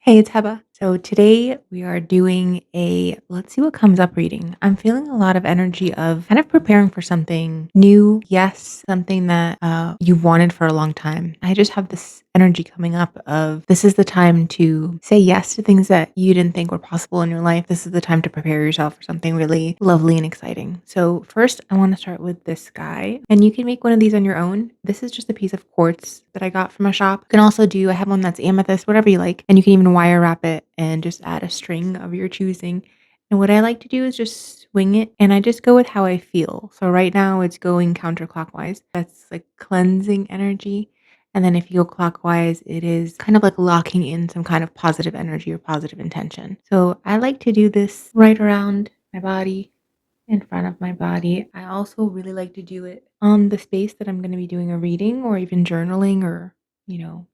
Hey, it's Heba. So today we are doing a let's see what comes up reading. I'm feeling a lot of energy of kind of preparing for something new. Yes, something that you wanted for a long time. I just have this energy coming up of this is the time to say yes to things that you didn't think were possible in your life. This is the time to prepare yourself for something really lovely and exciting. So first, I want to start with this guy, and you can make one of these on your own. This is just a piece of quartz that I got from a shop. You can also I have one that's amethyst, whatever you like, and you can even wire wrap it and just add a string of your choosing. And what I like to do is just swing it and I just go with how I feel. So right now it's going counterclockwise. That's like cleansing energy. And then if you go clockwise, it is kind of like locking in some kind of positive energy or positive intention. So I like to do this right around my body, in front of my body. I also really like to do it on the space that I'm going to be doing a reading or even journaling or,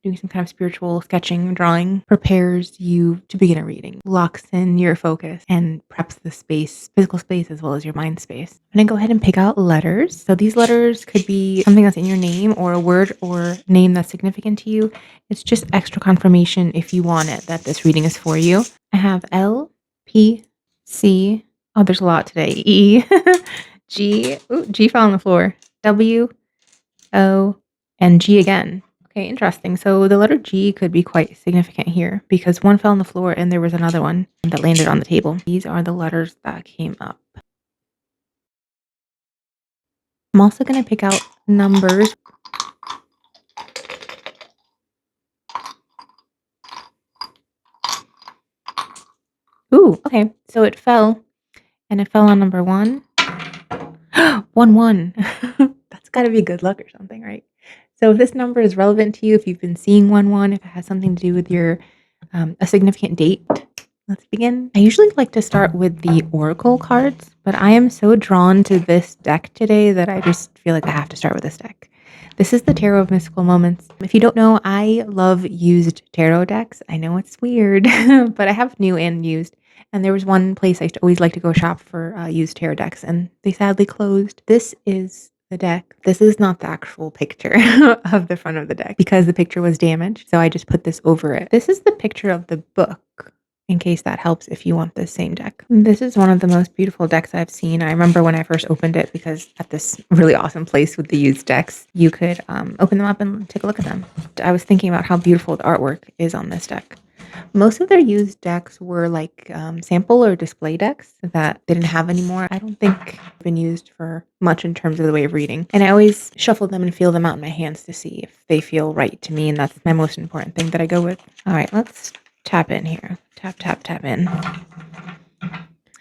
doing some kind of spiritual sketching, drawing prepares you to begin a reading, locks in your focus and preps the space, physical space, as well as your mind space. I'm going to go ahead and pick out letters. So these letters could be something that's in your name or a word or name that's significant to you. It's just extra confirmation if you want it that this reading is for you. I have L, P, C, oh, there's a lot today. E, G, ooh, G fell on the floor. W, O, and G again. Okay, interesting. So the letter G could be quite significant here because one fell on the floor and there was another one that landed on the table. These are the letters that came up. I'm also going to pick out numbers. Ooh, okay. So it fell and it fell on number one. 1, 1. That's got to be good luck or something, right? So if this number is relevant to you, if you've been seeing 1, 1, if it has something to do with your a significant date, let's begin. I usually like to start with the oracle cards, but I am so drawn to this deck today that I just feel like I have to start with this deck. This is the Tarot of Mystical Moments. If you don't know, I love used tarot decks. I know it's weird, but I have new and used. And there was one place I used to always like to go shop for used tarot decks, and they sadly closed. This is the deck. This is not the actual picture of the front of the deck because the picture was damaged. So I just put this over it. This is the picture of the book in case that helps if you want the same deck. This is one of the most beautiful decks I've seen. I remember when I first opened it because at this really awesome place with the used decks, you could open them up and take a look at them. I was thinking about how beautiful the artwork is on this deck. Most of their used decks were like sample or display decks that they didn't have anymore. I don't think they've been used for much in terms of the way of reading. And I always shuffle them and feel them out in my hands to see if they feel right to me. And that's my most important thing that I go with. All right, let's tap in here. Tap, tap, tap in.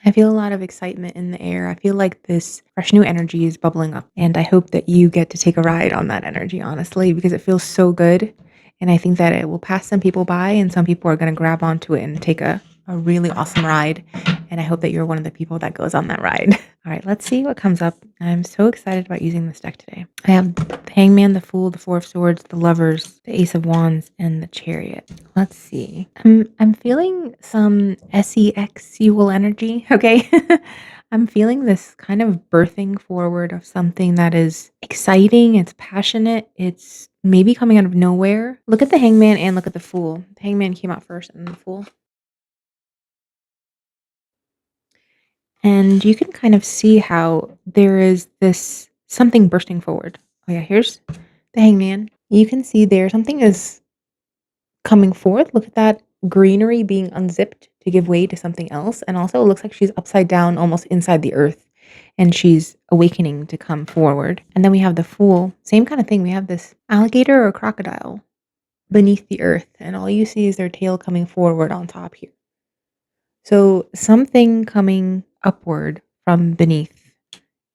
I feel a lot of excitement in the air. I feel like this fresh new energy is bubbling up. And I hope that you get to take a ride on that energy, honestly, because it feels so good. And I think that it will pass some people by and some people are going to grab onto it and take a really awesome ride. And I hope that you're one of the people that goes on that ride. All right, let's see what comes up. I'm so excited about using this deck today. I have the Hangman, the Fool, the Four of Swords, the Lovers, the Ace of Wands, and the Chariot. Let's see. I'm feeling some sexual energy, okay? I'm feeling this kind of birthing forward of something that is exciting, it's passionate, it's maybe coming out of nowhere. Look at the Hangman and look at the Fool. The Hangman came out first and the Fool. And you can kind of see how there is this something bursting forward. Oh yeah, here's the Hangman. You can see there something is coming forth. Look at that greenery being unzipped to give way to something else. And also it looks like she's upside down, almost inside the earth. And she's awakening to come forward. And then we have the Fool. Same kind of thing. We have this alligator or crocodile beneath the earth. And all you see is their tail coming forward on top here. So something coming upward from beneath.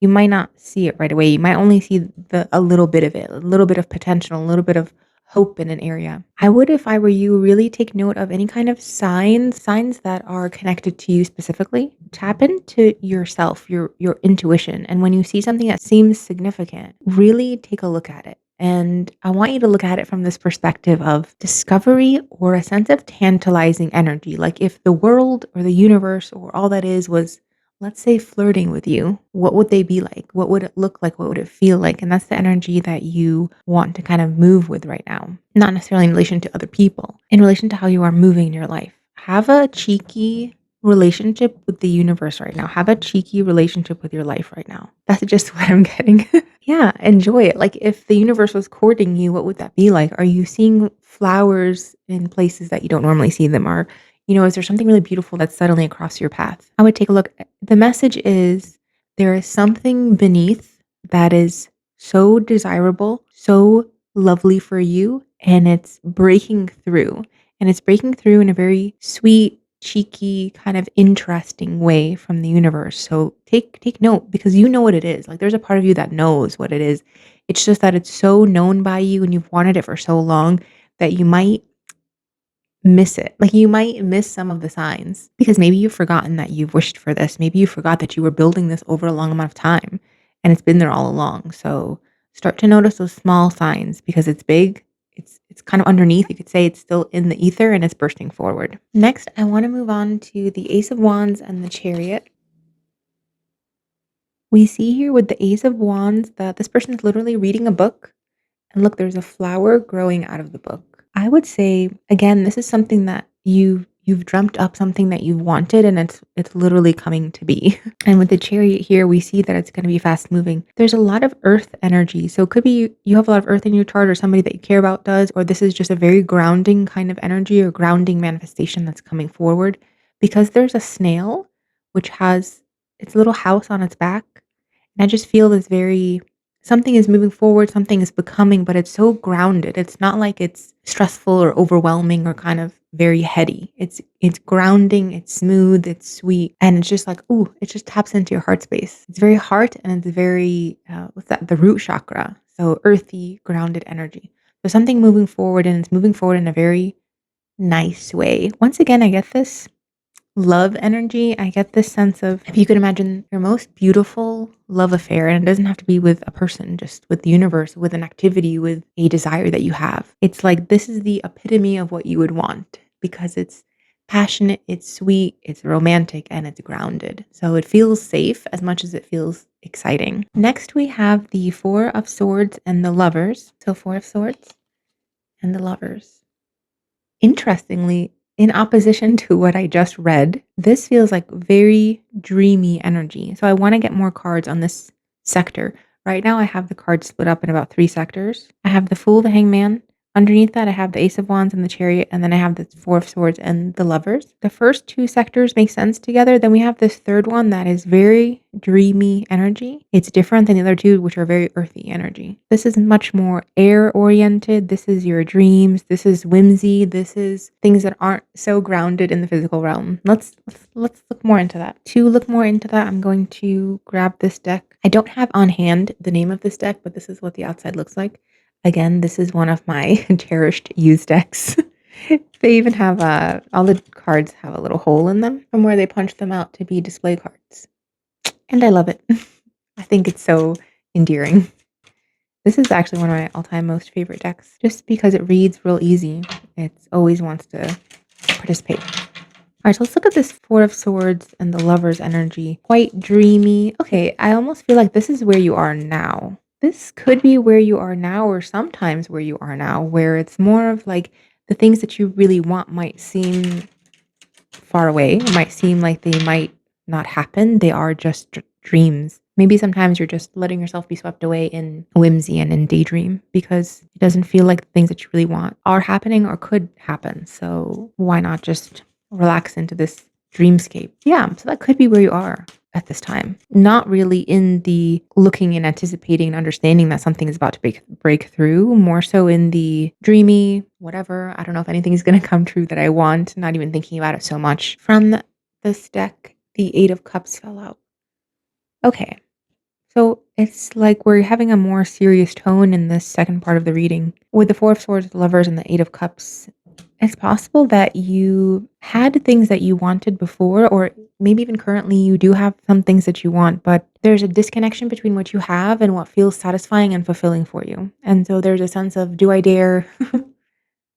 You might not see it right away. You might only see a little bit of it, a little bit of potential, a little bit of hope in an area. I would, if I were you, really take note of any kind of signs that are connected to you specifically. Tap into yourself, your intuition. And when you see something that seems significant, really take a look at it. And I want you to look at it from this perspective of discovery or a sense of tantalizing energy. Like if the world or the universe or all that is was let's say, flirting with you, what would they be like? What would it look like? What would it feel like? And that's the energy that you want to kind of move with right now. Not necessarily in relation to other people, in relation to how you are moving in your life. Have a cheeky relationship with the universe right now. Have a cheeky relationship with your life right now. That's just what I'm getting. Yeah, enjoy it. Like if the universe was courting you, what would that be like? Are you seeing flowers in places that you don't normally see them? Or, is there something really beautiful that's suddenly across your path? I would take a look. The message is there is something beneath that is so desirable, so lovely for you, and it's breaking through. And it's breaking through in a very sweet, cheeky, kind of interesting way from the universe. So take note because you know what it is. Like there's a part of you that knows what it is. It's just that it's so known by you and you've wanted it for so long that you might miss it. Like you might miss some of the signs because maybe you've forgotten that you've wished for this. Maybe you forgot that you were building this over a long amount of time and it's been there all along. So start to notice those small signs because it's big. It's kind of underneath. You could say it's still in the ether and it's bursting forward. Next, I want to move on to the Ace of Wands and the Chariot. We see here with the Ace of Wands that this person is literally reading a book. And look, there's a flower growing out of the book. I would say, again, this is something that you've dreamt up, something that you've wanted, and it's literally coming to be. And with the Chariot here, we see that it's going to be fast moving. There's a lot of earth energy. So it could be you have a lot of earth in your chart or somebody that you care about does, or this is just a very grounding kind of energy or grounding manifestation that's coming forward. Because there's a snail which has its little house on its back. And I just feel this very something is moving forward, something is becoming, but it's so grounded. It's not like it's stressful or overwhelming or kind of very heady. It's grounding, it's smooth, it's sweet, and it's just like, ooh, it just taps into your heart space. It's very heart and it's very what's that? The root chakra. So earthy, grounded energy. So something moving forward and it's moving forward in a very nice way. Once again, I get this love energy. I get this sense of if you could imagine your most beautiful love affair, and it doesn't have to be with a person, just with the universe, with an activity, with a desire that you have. It's like this is the epitome of what you would want because it's passionate, it's sweet, it's romantic, and it's grounded. So it feels safe as much as it feels exciting. Next, we have the Four of Swords and the Lovers. So, Four of Swords and the Lovers. Interestingly, in opposition to what I just read, this feels like very dreamy energy. So I want to get more cards on this sector. Right now, I have the cards split up in about 3 sectors. I have the Fool, the Hangman. Underneath that, I have the Ace of Wands and the Chariot, and then I have the Four of Swords and the Lovers. The first 2 sectors make sense together. Then we have this third one that is very dreamy energy. It's different than the other 2, which are very earthy energy. This is much more air-oriented. This is your dreams. This is whimsy. This is things that aren't so grounded in the physical realm. Let's look more into that. To look more into that, I'm going to grab this deck. I don't have on hand the name of this deck, but this is what the outside looks like. Again, this is one of my cherished used decks. They even have all the cards have a little hole in them from where they punch them out to be display cards. And I love it. I think it's so endearing. This is actually one of my all-time most favorite decks just because it reads real easy. It always wants to participate. All right, so let's look at this Four of Swords and the Lover's energy. Quite dreamy. Okay, I almost feel like this is where you are now. This could be where you are now or sometimes where you are now, where it's more of like the things that you really want might seem far away. It might seem like they might not happen. They are just dreams. Maybe sometimes you're just letting yourself be swept away in whimsy and in daydream because it doesn't feel like the things that you really want are happening or could happen. So why not just relax into this dreamscape? Yeah, so that could be where you are at this time. Not really in the looking and anticipating and understanding that something is about to break through, more so in the dreamy, whatever. I don't know if anything is going to come true that I want, not even thinking about it so much. From this deck, the Eight of Cups fell out. Okay, so it's like we're having a more serious tone in this second part of the reading. With the Four of Swords, the Lovers, and the Eight of Cups, it's possible that you had things that you wanted before, or maybe even currently you do have some things that you want, but there's a disconnection between what you have and what feels satisfying and fulfilling for you. And so there's a sense of, do I dare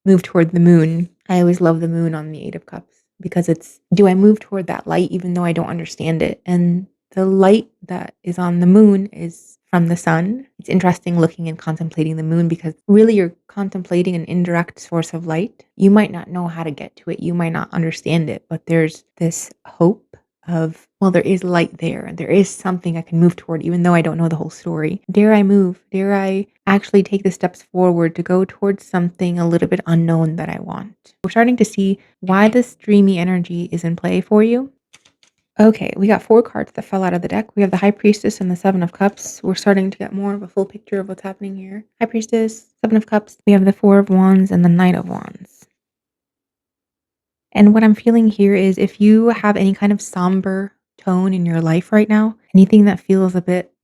move toward the moon? I always love the moon on the Eight of Cups. because it's, do I move toward that light even though I don't understand it? And the light that is on the moon is from the sun. It's interesting looking and contemplating the moon because really you're contemplating an indirect source of light. You might not know how to get to it. You might not understand it, but there's this hope of, well, there is light there and there is something I can move toward, even though I don't know the whole story. Dare I move? Dare I actually take the steps forward to go towards something a little bit unknown that I want? We're starting to see why this dreamy energy is in play for you. Okay, we got 4 cards that fell out of the deck. We have the High Priestess and the Seven of Cups. We're starting to get more of a full picture of what's happening here. High Priestess, Seven of Cups. We have the Four of Wands and the Knight of Wands. And what I'm feeling here is if you have any kind of somber tone in your life right now, anything that feels a bit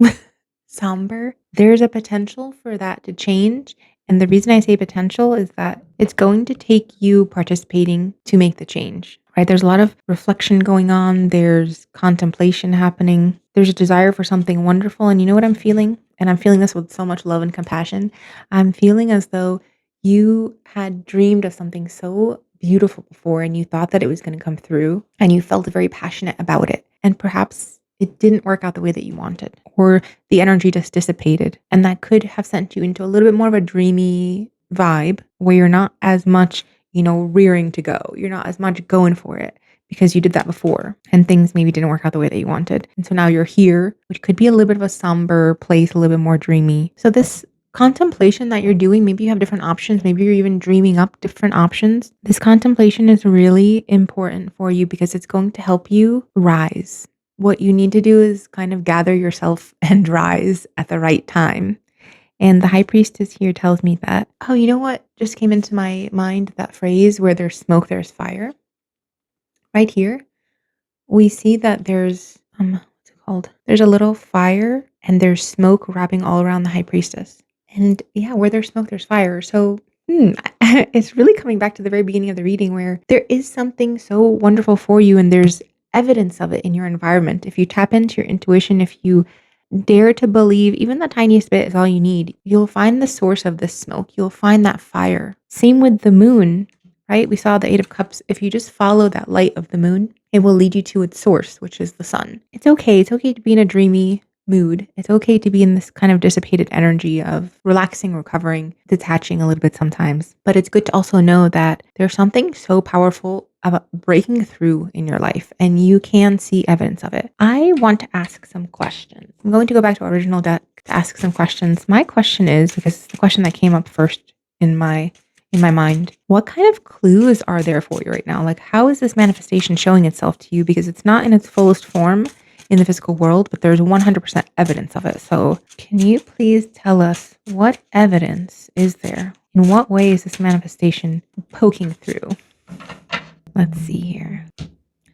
somber, there's a potential for that to change. And the reason I say potential is that it's going to take you participating to make the change, right? There's a lot of reflection going on. There's contemplation happening. There's a desire for something wonderful. And you know what I'm feeling? And I'm feeling this with so much love and compassion. I'm feeling as though you had dreamed of something so beautiful before and you thought that it was going to come through and you felt very passionate about it. And perhaps it didn't work out the way that you wanted, or the energy just dissipated. And that could have sent you into a little bit more of a dreamy vibe where you're not as much, rearing to go. You're not as much going for it because you did that before and things maybe didn't work out the way that you wanted. And so now you're here, which could be a little bit of a somber place, a little bit more dreamy. So this contemplation that you're doing, maybe you have different options, maybe you're even dreaming up different options. This contemplation is really important for you because it's going to help you rise. What you need to do is kind of gather yourself and rise at the right time. And the High Priestess here tells me that, oh, you know what just came into my mind? That phrase, where there's smoke, there's fire. Right here, we see that there's, what's it called? There's a little fire and there's smoke wrapping all around the High Priestess. And yeah, where there's smoke, there's fire. So it's really coming back to the very beginning of the reading where there is something so wonderful for you and there's evidence of it in your environment. If you tap into your intuition, if you dare to believe even the tiniest bit is all you need, you'll find the source of this smoke. You'll find that fire. Same with the moon, right? We saw the Eight of Cups. If you just follow that light of the moon, it will lead you to its source, which is the sun. It's okay. It's okay to be in a dreamy mood. It's okay to be in this kind of dissipated energy of relaxing, recovering, detaching a little bit sometimes. But it's good to also know that there's something so powerful about breaking through in your life and you can see evidence of it. I want to ask some questions. I'm going to go back to our original deck to ask some questions. My question is, because it's the question that came up first in my mind, what kind of clues are there for you right now? Like, how is this manifestation showing itself to you? Because it's not in its fullest form in the physical world, but there's 100% evidence of it. So can you please tell us what evidence is there? In what way is this manifestation poking through? Let's see here.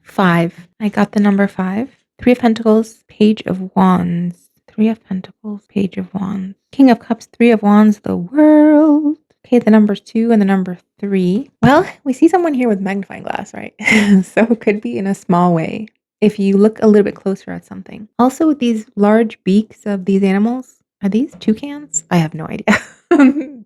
5. I got the number 5. 3 of Pentacles, Page of Wands. 3 of Pentacles, Page of Wands. King of Cups, 3 of Wands, the World. Okay, the numbers 2 and the number 3. Well, we see someone here with magnifying glass, right? So it could be in a small way if you look a little bit closer at something. Also, with these large beaks of these animals, are these toucans? I have no idea.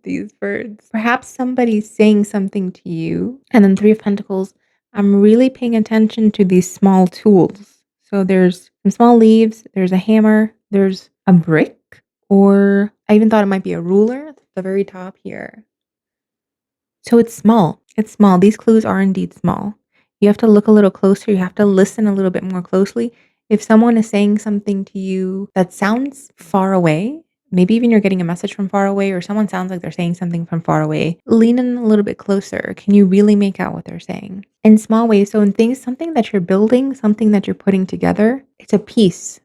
These birds. Perhaps somebody's saying something to you. And then 3 of Pentacles, I'm really paying attention to these small tools. So there's some small leaves, there's a hammer, there's a brick, or I even thought it might be a ruler at the very top here. So it's small. It's small. These clues are indeed small. You have to look a little closer. You have to listen a little bit more closely. If someone is saying something to you that sounds far away, maybe even you're getting a message from far away, or someone sounds like they're saying something from far away, lean in a little bit closer. Can you really make out what they're saying? In small ways. So in things, something that you're building, something that you're putting together, it's a piece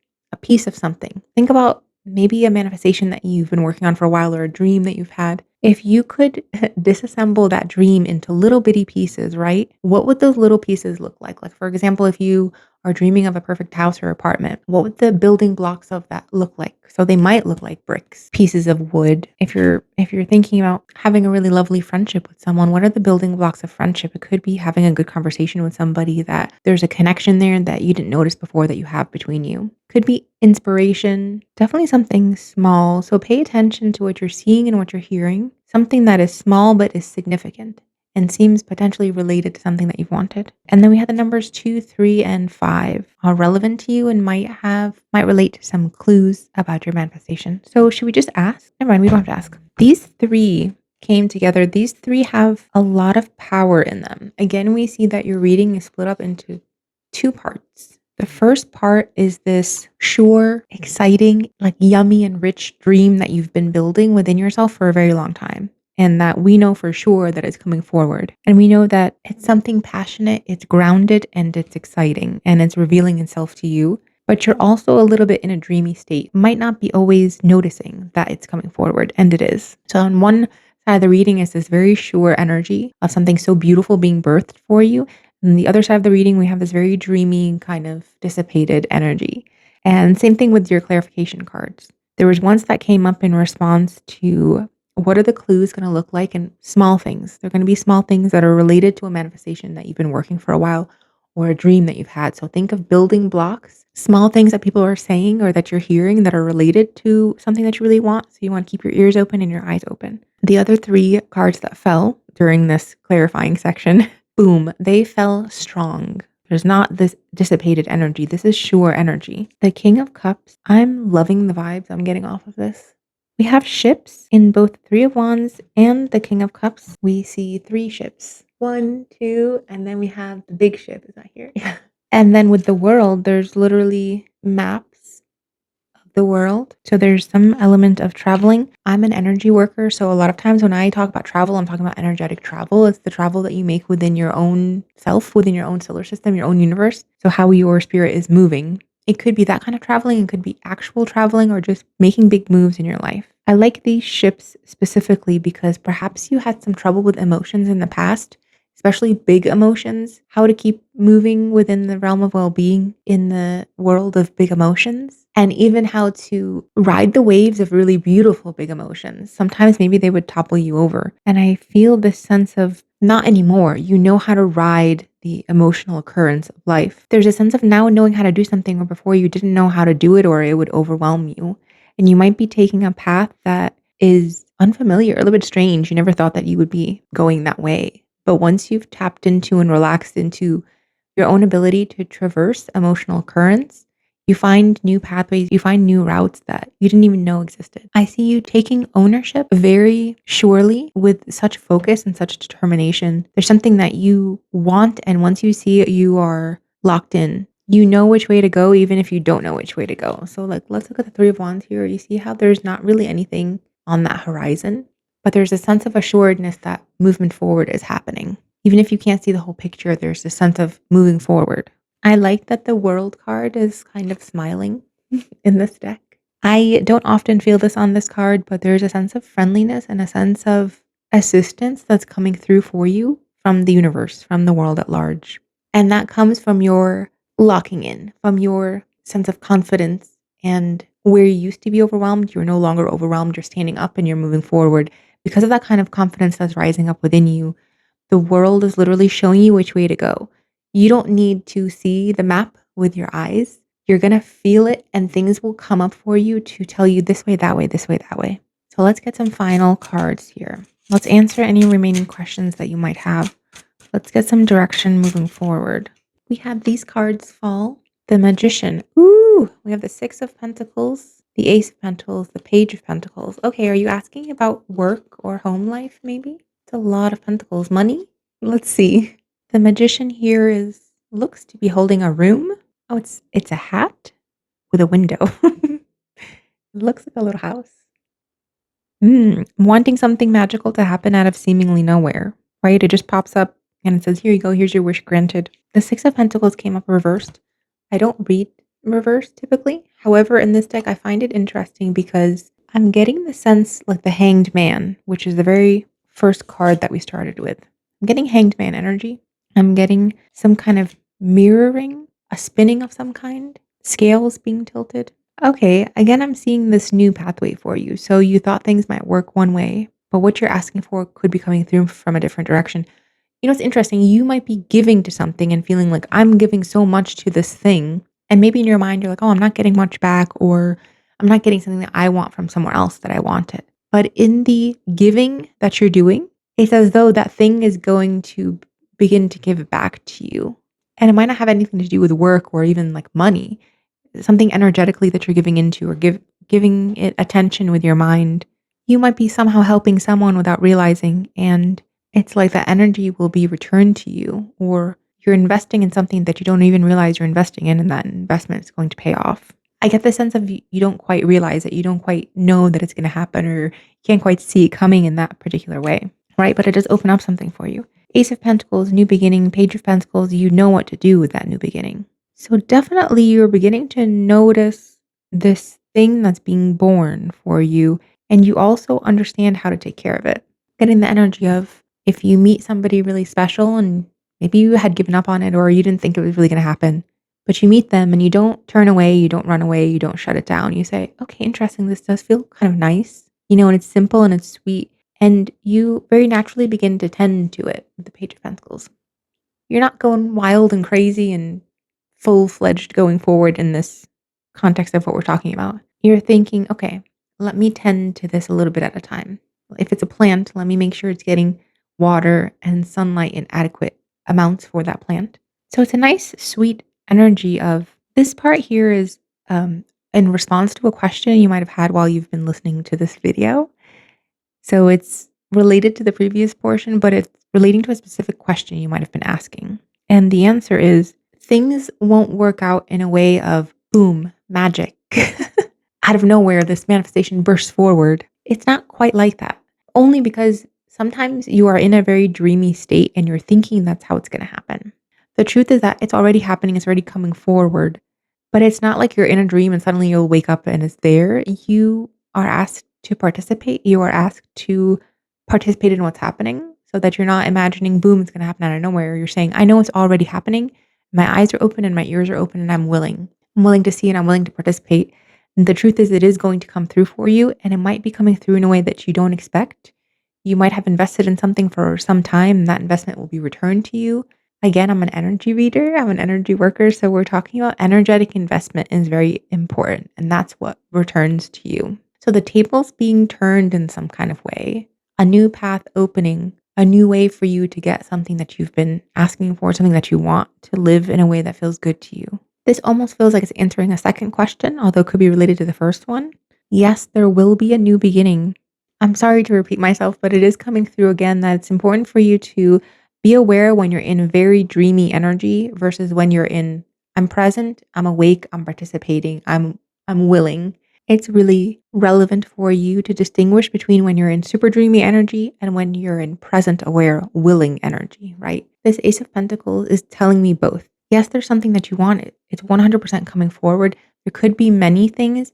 of something. Think about maybe a manifestation that you've been working on for a while or a dream that you've had. If you could disassemble that dream into little bitty pieces, right? What would those little pieces look like? Like, for example, if you are dreaming of a perfect house or apartment, what would the building blocks of that look like? So they might look like bricks, pieces of wood. If you're thinking about having a really lovely friendship with someone, what are the building blocks of friendship? It could be having a good conversation with somebody that there's a connection there that you didn't notice before that you have between you. Could be inspiration, definitely something small. So pay attention to what you're seeing and what you're hearing. Something that is small but is significant. and seems potentially related to something that you've wanted. And then we have the numbers 2, 3, and 5 are relevant to you and might relate to some clues about your manifestation. So should we just ask? Never mind, we don't have to ask. These three came together. These three have a lot of power in them. Again, we see that your reading is split up into two parts. The first part is this sure, exciting, like yummy and rich dream that you've been building within yourself for a very long time. And that we know for sure that it's coming forward. And we know that it's something passionate, it's grounded, and it's exciting, and it's revealing itself to you. But you're also a little bit in a dreamy state. Might not be always noticing that it's coming forward, and it is. So on one side of the reading is this very sure energy of something so beautiful being birthed for you. And the other side of the reading, we have this very dreamy, kind of dissipated energy. And same thing with your clarification cards. There was once that came up in response to what are the clues going to look like, and small things. They're going to be small things that are related to a manifestation that you've been working for a while or a dream that you've had. So think of building blocks, small things that people are saying or that you're hearing that are related to something that you really want. So you want to keep your ears open and your eyes open. The other three cards that fell during this clarifying section, boom, they fell strong. There's not this dissipated energy. This is sure energy. The King of Cups, I'm loving the vibes I'm getting off of this. We have ships in both Three of Wands and the King of Cups. We see three ships. 1, 2, and then we have the big ship. Is that here? Yeah. And then with the world, there's literally maps of the world. So there's some element of traveling. I'm an energy worker. So a lot of times when I talk about travel, I'm talking about energetic travel. It's the travel that you make within your own self, within your own solar system, your own universe. So how your spirit is moving. It could be that kind of traveling. It could be actual traveling or just making big moves in your life. I like these ships specifically because perhaps you had some trouble with emotions in the past, especially big emotions, how to keep moving within the realm of well-being in the world of big emotions, and even how to ride the waves of really beautiful big emotions. Sometimes maybe they would topple you over. And I feel this sense of not anymore. You know how to ride the emotional occurrence of life. There's a sense of now knowing how to do something where before you didn't know how to do it or it would overwhelm you. And you might be taking a path that is unfamiliar, a little bit strange. You never thought that you would be going that way. But once you've tapped into and relaxed into your own ability to traverse emotional currents, you find new pathways, you find new routes that you didn't even know existed. I see you taking ownership very surely with such focus and such determination. There's something that you want, and once you see it, you are locked in. You know which way to go, even if you don't know which way to go. So like, let's look at the Three of Wands here. You see how there's not really anything on that horizon, but there's a sense of assuredness that movement forward is happening. Even if you can't see the whole picture, there's a sense of moving forward. I like that the World card is kind of smiling in this deck. I don't often feel this on this card, but there's a sense of friendliness and a sense of assistance that's coming through for you from the universe, from the world at large. And that comes from your locking in, from your sense of confidence, and where you used to be overwhelmed, you're no longer overwhelmed, you're standing up and you're moving forward. Because of that kind of confidence that's rising up within you, the world is literally showing you which way to go. You don't need to see the map with your eyes. You're going to feel it, and things will come up for you to tell you this way, that way, this way, that way. So let's get some final cards here. Let's answer any remaining questions that you might have. Let's get some direction moving forward. We have these cards fall. The Magician. Ooh, we have the Six of Pentacles, the Ace of Pentacles, the Page of Pentacles. Okay, are you asking about work or home life maybe? It's a lot of pentacles. Money? Let's see. The Magician here looks to be holding a room. Oh, it's a hat with a window. It looks like a little house. Wanting something magical to happen out of seemingly nowhere, right? It just pops up and it says, here you go, here's your wish granted. The Six of Pentacles came up reversed. I don't read reverse typically. However, in this deck, I find it interesting because I'm getting the sense like the Hanged Man, which is the very first card that we started with. I'm getting Hanged Man energy. I'm getting some kind of mirroring, a spinning of some kind, scales being tilted. Okay, again, I'm seeing this new pathway for you. So you thought things might work one way, but what you're asking for could be coming through from a different direction. You know, it's interesting. You might be giving to something and feeling like I'm giving so much to this thing. And maybe in your mind, you're like, oh, I'm not getting much back, or I'm not getting something that I want from somewhere else that I wanted. But in the giving that you're doing, It's as though that thing is going to begin to give it back to you. And it might not have anything to do with work or even like money. Something energetically that you're giving into or giving it attention with your mind. You might be somehow helping someone without realizing, and it's like that energy will be returned to you, or you're investing in something that you don't even realize you're investing in, and that investment is going to pay off. I get the sense of you don't quite realize it, you don't quite know that it's going to happen, or you can't quite see it coming in that particular way, right? But it does open up something for you. Ace of Pentacles, new beginning, Page of Pentacles, you know what to do with that new beginning. So definitely you're beginning to notice this thing that's being born for you, and you also understand how to take care of it. Getting the energy of if you meet somebody really special and maybe you had given up on it or you didn't think it was really going to happen, but you meet them and you don't turn away, you don't run away, you don't shut it down. You say, okay, interesting. This does feel kind of nice, and it's simple and it's sweet. And you very naturally begin to tend to it with the Page of Pentacles. You're not going wild and crazy and full-fledged going forward in this context of what we're talking about. You're thinking, okay, let me tend to this a little bit at a time. If it's a plant, let me make sure it's getting water and sunlight in adequate amounts for that plant. So it's a nice, sweet energy of this part here is in response to a question you might have had while you've been listening to this video. So it's related to the previous portion, but it's relating to a specific question you might have been asking. And the answer is things won't work out in a way of boom, magic. Out of nowhere, this manifestation bursts forward. It's not quite like that. Only because sometimes you are in a very dreamy state and you're thinking that's how it's going to happen. The truth is that it's already happening, it's already coming forward. But it's not like you're in a dream and suddenly you'll wake up and it's there. You are asked to participate. You are asked to participate in what's happening so that you're not imagining, boom, it's going to happen out of nowhere. You're saying, I know it's already happening. My eyes are open and my ears are open and I'm willing. I'm willing to see and I'm willing to participate. And the truth is, it is going to come through for you, and it might be coming through in a way that you don't expect. You might have invested in something for some time, and that investment will be returned to you. Again, I'm an energy reader, I'm an energy worker, so we're talking about energetic investment is very important, and that's what returns to you. So the table's being turned in some kind of way, a new path opening, a new way for you to get something that you've been asking for, something that you want to live in a way that feels good to you. This almost feels like it's answering a second question, although it could be related to the first one. Yes, there will be a new beginning. I'm sorry to repeat myself, but it is coming through again that it's important for you to be aware when you're in very dreamy energy versus when you're in, I'm present, I'm awake, I'm participating, I'm willing. It's really relevant for you to distinguish between when you're in super dreamy energy and when you're in present, aware, willing energy, right? This Ace of Pentacles is telling me both. Yes, there's something that you want. It's 100% coming forward. There could be many things.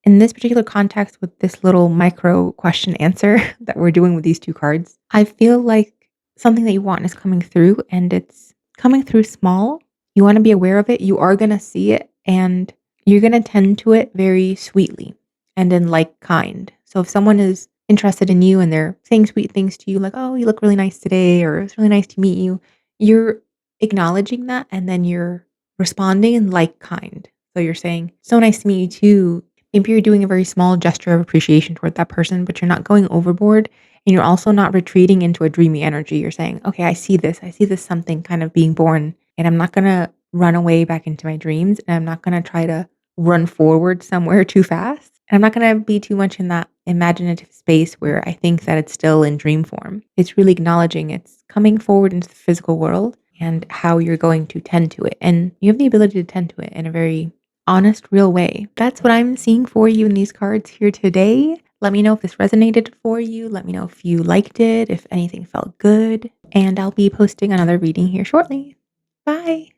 In this particular context with this little micro question answer that we're doing with these two cards, I feel like something that you want is coming through and it's coming through small. You want to be aware of it. You are going to see it and you're going to tend to it very sweetly and in like kind. So if someone is interested in you and they're saying sweet things to you like, oh, you look really nice today, or it's really nice to meet you, you're acknowledging that and then you're responding in like kind. So you're saying, so nice to meet you too. Maybe you're doing a very small gesture of appreciation toward that person, but you're not going overboard and you're also not retreating into a dreamy energy. You're saying, okay, I see this something kind of being born, and I'm not going to run away back into my dreams, and I'm not going to try to run forward somewhere too fast. And I'm not going to be too much in that imaginative space where I think that it's still in dream form. It's really acknowledging it's coming forward into the physical world and how you're going to tend to it. And you have the ability to tend to it in a very honest, real way. That's what I'm seeing for you in these cards here today. Let me know if this resonated for you. Let me know if you liked it, if anything felt good. And I'll be posting another reading here shortly. Bye.